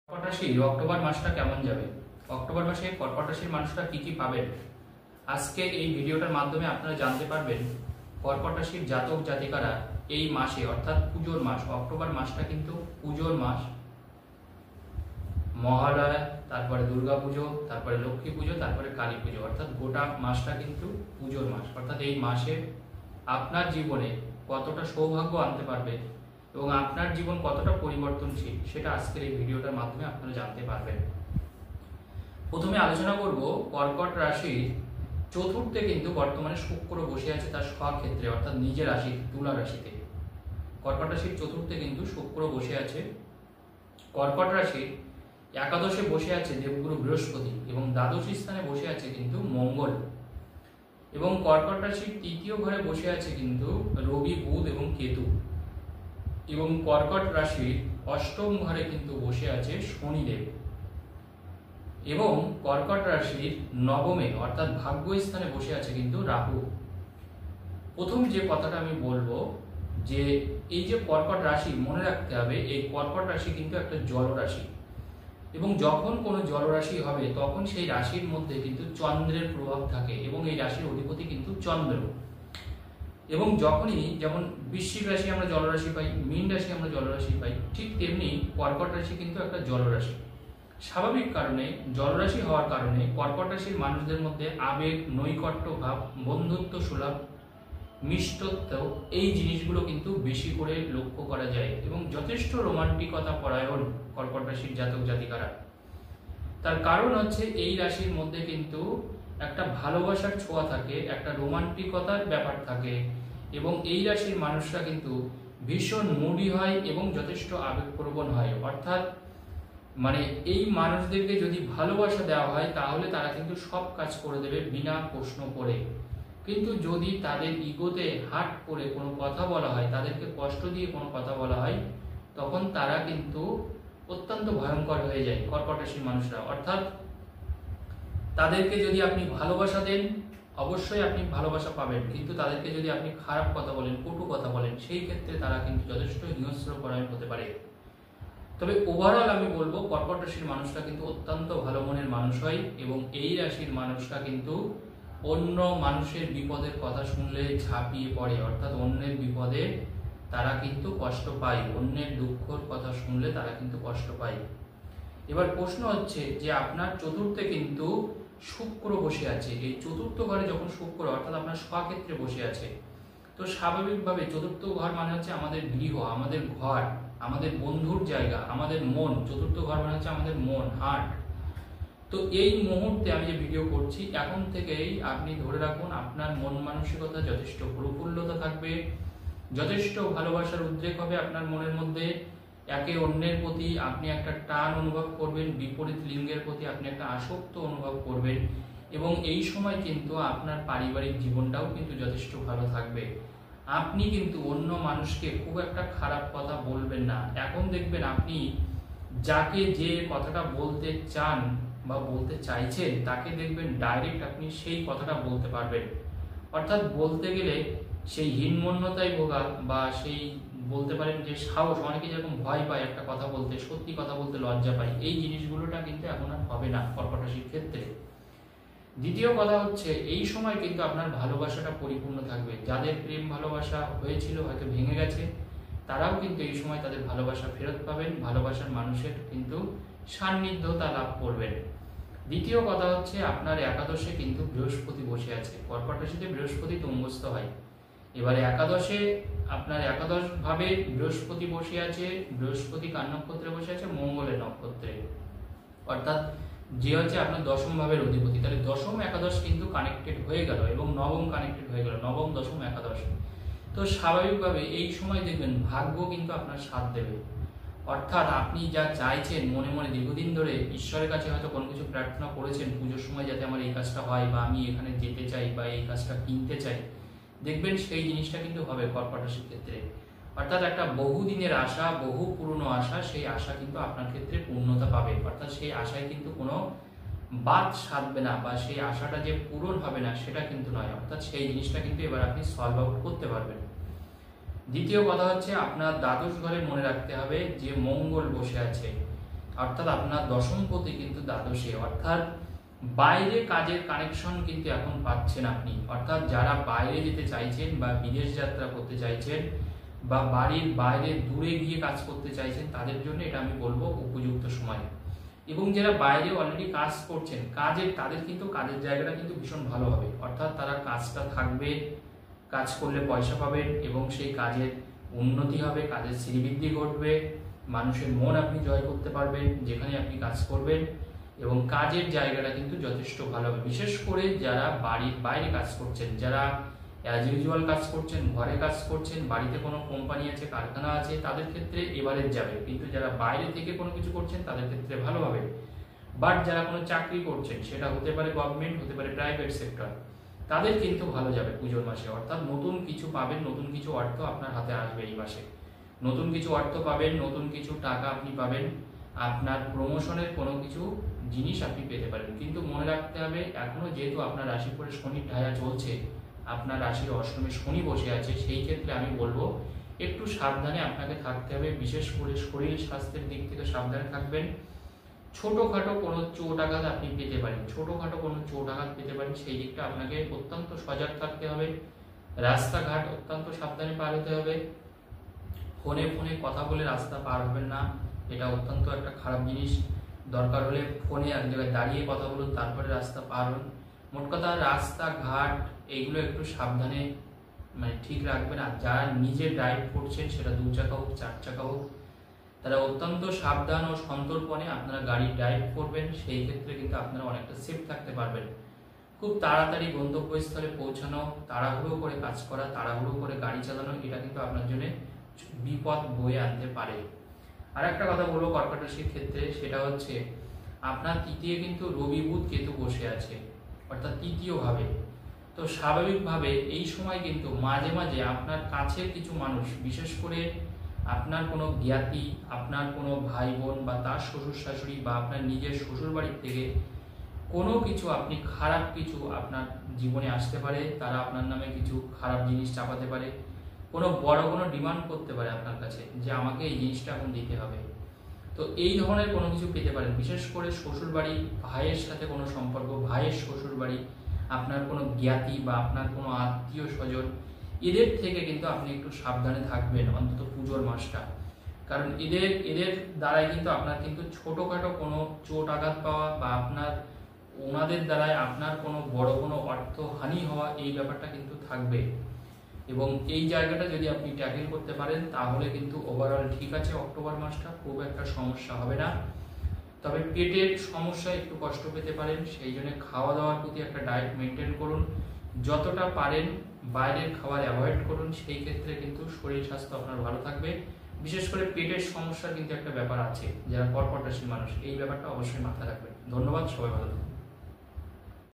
কর্কট রাশি অক্টোবর মাসটা কেমন যাবে? অক্টোবর মাসে কর্কট রাশির মানুষরা কি কি পাবেন আজকে এই ভিডিওটার মাধ্যমে আপনারা জানতে পারবেন। কর্কট রাশির জাতক জাতিকারা এই মাসে অর্থাৎ পুজোর মাস, অক্টোবর মাসটা কিন্তু পুজোর মাস। মহালয়া, তারপরে দুর্গা পুজো, তারপরে লক্ষ্মী পুজো, তারপরে কালী পুজো, অর্থাৎ গোটা মাসটা কিন্তু পুজোর মাস। অর্থাৎ এই মাসে আপনার জীবনে কতটা সৌভাগ্য আনতে পারবে এবং আপনার জীবন কতটা পরিবর্তনশীল সেটা আজকের এই ভিডিওটার মাধ্যমে আপনারা জানতে পারবেন। প্রথমে আলোচনা করব কর্কট রাশির চতুর্থে কিন্তু বর্তমানে শুক্র বসে আছে তার স্বক্ষেত্রে অর্থাৎ নিজের রাশি তুলা রাশিতে। কর্কট রাশির চতুর্থে কিন্তু শুক্র বসে আছে। কর্কট রাশির একাদশে বসে আছে দেবগুরু বৃহস্পতি এবং দ্বাদশ স্থানে বসে আছে কিন্তু মঙ্গল। এবং কর্কট রাশির তৃতীয় ঘরে বসে আছে কিন্তু রবি, বুধ এবং কেতু। এবং কর্কট রাশির অষ্টম ঘরে কিন্তু বসে আছে শনিদেব। এবং কর্কট রাশির নবমে অর্থাৎ ভাগ্য স্থানে বসে আছে কিন্তু রাহু। প্রথম যে কথাটা আমি বলবো যে এই যে কর্কট রাশি, মনে রাখতে হবে এই কর্কট রাশি কিন্তু একটা জলরাশি এবং যখন কোনো জলরাশি হবে তখন সেই রাশির মধ্যে কিন্তু চন্দ্রের প্রভাব থাকে এবং এই রাশির অধিপতি কিন্তু চন্দ্র। এবং যখনই যেমন বৃশ্চিক রাশি আমরা জলরাশি পাই, মীন রাশি আমরা জলরাশি পাই, ঠিক তেমনি কর্কট রাশি কিন্তু একটা জলরাশি। স্বাভাবিক কারণে জলরাশি হওয়ার কারণে কর্কট রাশির মানুষদের মধ্যে আবেগ, নৈকট্য ভাব, বন্ধুত্ব সুলভ, মিষ্টত্ব এই জিনিসগুলো কিন্তু বেশি করে লক্ষ্য করা যায় এবং যথেষ্ট রোমান্টিকতা পরায়ণ কর্কট রাশির জাতক জাতিকারা। তার কারণ হচ্ছে এই রাশির মধ্যে কিন্তু একটা ভালোবাসার ছোঁয়া থাকে, একটা রোমান্টিকতার ব্যাপার থাকে এবং এই রাশির মানুষরা কিন্তু ভীষণ মুডি হয় এবং যথেষ্ট আবেগপ্রবণ হয়। অর্থাৎ মানে এই মানুষদেরকে যদি ভালোবাসা দেওয়া হয় তাহলে তারা কিন্তু সব কাজ করে দেবে বিনা প্রশ্ন করে। কিন্তু যদি তাদের ইগোতে হার্ট করে কোনো কথা বলা হয়, তাদেরকে কষ্ট দিয়ে কোনো কথা বলা হয়, তখন তারা কিন্তু অত্যন্ত ভয়ঙ্কর হয়ে যায় কর্কট রাশির মানুষরা। অর্থাৎ তাদেরকে যদি আপনি ভালোবাসা দেন অবশ্যই আপনি ভালোবাসা পাবেন, কিন্তু তাদেরকে যদি আপনি খারাপ কথা বলেন, কটু কথা বলেন, সেই ক্ষেত্রে তারা কিন্তু যথেষ্ট হিংস্র পরায়ণ হতে পারে। তবে ওভারঅল আমি বলবো কর্কট রাশির মানুষরা কিন্তু অত্যন্ত ভালো মনের মানুষ হয় এবং এই রাশির মানুষরা কিন্তু অন্য মানুষের বিপদের কথা শুনলে ঝাঁপিয়ে পড়ে। অর্থাৎ অন্যের বিপদে তারা কিন্তু কষ্ট পায়, অন্যের দুঃখের কথা শুনলে তারা কিন্তু কষ্ট পায়। এবার প্রশ্ন হচ্ছে যে আপনার চতুর্থে কিন্তু শুক্র বসে আছে। এই চতুর্থ ঘরে যখন শুক্র অর্থাৎ আপনার স্বক্ষেত্রে বসে আছে, তো স্বাভাবিকভাবে চতুর্থ ঘর মানে হচ্ছে আমাদের গৃহ, আমাদের ঘর, আমাদের বন্ধুর জায়গা, আমাদের মন। চতুর্থ ঘর মানে হচ্ছে আমাদের মন, হার্ট। তো এই মুহূর্তে আমি যে ভিডিও করছি এখন থেকেই আপনি ধরে রাখুন আপনার মন মানসিকতা যথেষ্ট প্রফুল্লতা থাকবে, যথেষ্ট ভালোবাসার উদ্রেক হবে আপনার মনের মধ্যে। একে অন্যের প্রতি আপনি একটা টান অনুভব করবেন, বিপরীত লিঙ্গের প্রতি আপনি একটা আসক্ত অনুভব করবেন এবং এই সময় কিন্তু আপনার পারিবারিক জীবনটাও কিন্তু যথেষ্ট ভালো থাকবে। আপনি কিন্তু অন্য মানুষকে খুব একটা খারাপ কথা বলবেন না। এখন দেখবেন আপনি যাকে যে কথাটা বলতে চান বা বলতে চাইছেন তাকে দেখবেন ডাইরেক্ট আপনি সেই কথাটা বলতে পারবেন। অর্থাৎ বলতে গেলে সেই হীনমন্যতায় ভোগা বা সেই বলতে পারেন যে সাহস, অনেকে যেরকম ভয় পায় একটা কথা বলতে, সত্যি কথা বলতে লজ্জা পায়, এই জিনিসগুলোটা কিন্তু এখন আর হবে না কর্কট রাশির ক্ষেত্রে। দ্বিতীয় কথা হচ্ছে এই সময় কিন্তু আপনার ভালোবাসাটা পরিপূর্ণ থাকবে। যাদের প্রেম ভালোবাসা হয়েছিল হয়তো ভেঙে গেছে, তারাও কিন্তু এই সময় তাদের ভালোবাসা ফেরত পাবেন, ভালোবাসার মানুষের কিন্তু সান্নিধ্যতা লাভ করবেন। দ্বিতীয় কথা হচ্ছে আপনার একাদশে কিন্তু বৃহস্পতি বসে আছে। কর্কট রাশিতে বৃহস্পতি তুঙ্গস্থ হয়। এবারে একাদশে আপনার একাদশ ভাবে বৃহস্পতি বসে আছে, বৃহস্পতি কার নক্ষত্রে বসে আছে? মঙ্গলের নক্ষত্রে। অর্থাৎ যে হচ্ছে আপনার দশম ভাবের অধিপতি, তাহলে দশম একাদশ কিন্তু কানেক্টেড হয়ে গেল এবং নবম কানেক্টেড হয়ে গেল, নবম দশম একাদশ। তো স্বাভাবিকভাবে এই সময় দেখবেন ভাগ্য কিন্তু আপনার সাথ দেবে। অর্থাৎ আপনি যা চাইছেন মনে মনে দীর্ঘদিন ধরে ঈশ্বরের কাছে হয়তো কোনো কিছু প্রার্থনা করেছেন পুজোর সময় যাতে আমার এই কাজটা হয় বা আমি এখানে যেতে চাই বা এই কাজটা কিনতে চাই, দেখবেন সেই জিনিসটা কিন্তু হবে কর্কট রাশির ক্ষেত্রে। অর্থাৎ একটা বহুদিনের আশা, বহু পুরনো আশা, সেই আশা কিন্তু আপনার ক্ষেত্রে পূর্ণতা পাবে। অর্থাৎ সেই আশায় কিন্তু কোনো বাদ সাধবে না বা সেই আশাটা যে পূরণ হবে না সেটা কিন্তু নয়। অর্থাৎ সেই জিনিসটা কিন্তু এবার আপনি সলভ আউট করতে পারবেন। দ্বিতীয় কথা হচ্ছে আপনার দ্বাদশ ঘরে মনে রাখতে হবে যে মঙ্গল বসে আছে। অর্থাৎ আপনার দশমপতি কিন্তু দ্বাদশে, অর্থাৎ বাইরে কাজের কানেকশন কিন্তু এখন পাচ্ছেন আপনি। অর্থাৎ যারা বাইরে যেতে চাইছেন বা বিদেশ যাত্রা করতে চাইছেন বা বাড়ির বাইরে দূরে গিয়ে কাজ করতে চাইছেন, তাদের জন্য এটা আমি বলবো উপযুক্ত সময়। এবং যারা বাইরে অলরেডি কাজ করছেন, তাদের কিন্তু কাজের জায়গাটা কিন্তু ভীষণ ভালো হবে। অর্থাৎ তারা কাজটা থাকবে, কাজ করলে পয়সা পাবেন এবং সেই কাজের উন্নতি হবে, কাজের শ্রীবৃদ্ধি ঘটবে, মানুষের মন আপনি জয় করতে পারবেন যেখানে আপনি কাজ করবেন, এবং কাজের জায়গাটা কিন্তু যথেষ্ট ভালো হবে। বিশেষ করে যারা বাড়ির বাইরে কাজ করছেন, যারা অ্যাজ ইউজুয়াল কাজ করছেন, ঘরে কাজ করছেন, বাড়িতে কোনো কোম্পানি আছে, কারখানা আছে, তাদের ক্ষেত্রে এভারেজ যাবে। কিন্তু যারা বাইরে থেকে কোনো কিছু করছেন তাদের ক্ষেত্রে ভালো হবে। বাট যারা কোনো চাকরি করছেন, সেটা হতে পারে গভর্নমেন্ট, হতে পারে প্রাইভেট সেক্টর, তাদের কিন্তু ভালো যাবে পুজোর মাসে। অর্থাৎ নতুন কিছু পাবেন, নতুন কিছু অর্থ আপনার হাতে আসবে এই মাসে, নতুন কিছু অর্থ পাবেন, নতুন কিছু টাকা আপনি পাবেন, আপনার প্রমোশনের কোনো কিছু জিনিস আপনি পেতে পারেন। কিন্তু মনে রাখতে হবে, এখনো যেহেতু আপনার রাশি করে শনির ঢায়া চলছে, আপনার রাশির অষ্টমে শনি বসে আছে, সেই ক্ষেত্রে আমি বলবো একটু সাবধানে আপনাকে থাকতে হবে। বিশেষ করে শরীর স্বাস্থ্যের দিক থেকে সাবধানে থাকবেন। ছোটখাটো কোনো চোট আঘাত আপনি পেতে পারেন, ছোটখাটো কোনো চোট আঘাত পেতে পারেন, সেই দিকটা আপনাকে অত্যন্ত সজাগ থাকতে হবে। রাস্তাঘাট অত্যন্ত সাবধানে পার হতে হবে। ফোনে ফোনে কথা বলে রাস্তা পার হবেন না, এটা অত্যন্ত একটা খারাপ জিনিস। দরকার হলে ফোনে এক জায়গায় দাঁড়িয়ে কথা বলুন, তারপরে রাস্তা পার হন। মোট কথা রাস্তাঘাট এইগুলো একটু সাবধানে ঠিক রাখবেন। আর যারা নিজে ড্রাইভ করছেন, সেটা 2 চাকা হোক 4 চাকা হোক, তারা অত্যন্ত সাবধান ও সন্তর্পণে আপনারা গাড়ি ড্রাইভ করবেন। সেই ক্ষেত্রে কিন্তু আপনারা অনেকটা সেফ থাকতে পারবেন। খুব তাড়াতাড়ি গন্তব্যস্থলে পৌঁছানো, তাড়াহুড়ো করে কাজ করা, তাড়াহুড়ো করে গাড়ি চালানো, এটা কিন্তু আপনার জন্য বিপদ বয়ে আনতে পারে। আর একটা কথা বলবো কর্কট রাশির ক্ষেত্রে, সেটা হচ্ছে আপনার তৃতীয় কিন্তু রবি বুধ কেতু বসে আছে, অর্থাৎ তৃতীয় ভাবে। তো স্বাভাবিকভাবে এই সময় কিন্তু মাঝে মাঝে আপনার কাছের কিছু মানুষ, বিশেষ করে আপনার কোনো জ্ঞাতি, আপনার কোনো ভাই বোন বা তার শ্বশুর শাশুড়ি বা আপনার নিজের শ্বশুর বাড়ির থেকে কোনো কিছু আপনি খারাপ কিছু আপনার জীবনে আসতে পারে। তারা আপনার নামে কিছু খারাপ জিনিস চাপাতে পারে, কোনো বড় কোনো ডিমান্ড করতে পারে আপনার কাছে যে আমাকে এই জিনিসটা এখন দিতে হবে। তো এই ধরনের কোনো কিছু পেতে পারেন। বিশেষ করে শ্বশুর বাড়ি, ভাইয়ের সাথে কোনো সম্পর্ক, ভাইয়ের শ্বশুর বাড়ি, আপনার কোনো জ্ঞাতি বা আপনার কোনো আত্মীয় স্বজন, এদের থেকে কিন্তু আপনি একটু সাবধানে থাকবেন অন্তত পুজোর মাসটা। কারণ এদের দ্বারাই কিন্তু আপনার কিন্তু ছোটোখাটো কোনো চোট আঘাত পাওয়া বা ওনাদের দ্বারাই আপনার কোনো বড় কোনো অর্থহানি হওয়া, এই ব্যাপারটা কিন্তু থাকবে। এবং এই জায়গাটা যদি আপনি ট্যাকেল করতে পারেন, তাহলে কিন্তু ওভারঅল ঠিক আছে, অক্টোবর মাসটা খুব একটা সমস্যা হবে না। তবে পেটের সমস্যা একটু কষ্ট পেতে পারেন, সেই জন্য খাওয়া দাওয়ার প্রতি একটা ডায়েট মেনটেন করুন। যতটা পারেন বাইরের খাবার অ্যাভয়েড করুন, সেই ক্ষেত্রে কিন্তু শরীর স্বাস্থ্য আপনার ভালো থাকবে। বিশেষ করে পেটের সমস্যার কিন্তু একটা ব্যাপার আছে, যারা কর্কট রাশির মানুষ, এই ব্যাপারটা অবশ্যই মাথায় রাখবেন। ধন্যবাদ, সবাই ভালো থাকুন।